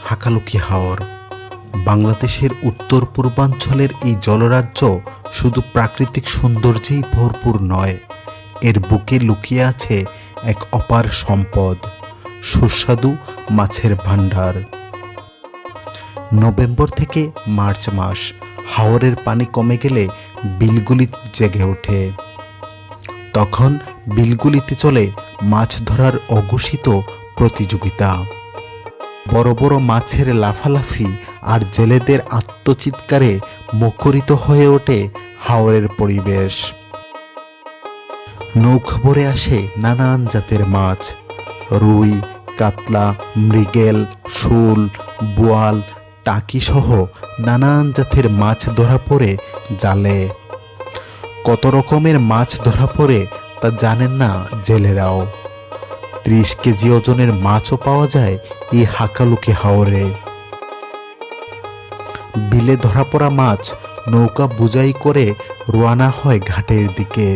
হাকালুকি হাওর। বাংলাদেশের উত্তর পূর্বাঞ্চলের এই জলরাজ্য শুধু প্রাকৃতিক সৌন্দর্যেই ভরপুর নয়, এর বুকে লুকিয়ে আছে এক অপার সম্পদ, সুস্বাদু মাছের ভাণ্ডার। নভেম্বর থেকে মার্চ মাস, হাওরের পানি কমে গেলে বিলগুলি জেগে ওঠে। তখন বিলগুলিতে চলে মাছ ধরার অঘোষিত প্রতিযোগিতা। বড় বড় মাছের লাফালাফি আর জেলেদের আত্মচিৎকারে মুখরিত হয়ে ওঠে হাওরের পরিবেশ। নৌকা ভরে আসে নানান জাতের মাছ, রুই, কাতলা, মৃগেল, শোল, বোয়াল, টাকি সহ নানান জাতের মাছ ধরা পড়ে জালে। কত রকমের মাছ ধরা পড়ে তা জানেন না জেলেরাও। 30 কেজি ওজনের মাছও পাওয়া যায় এই হাকালুকি হাওরে। বিলে ধরা পড়া মাছ নৌকা বোঝাই করে রওনা হয় ঘাটের দিকে।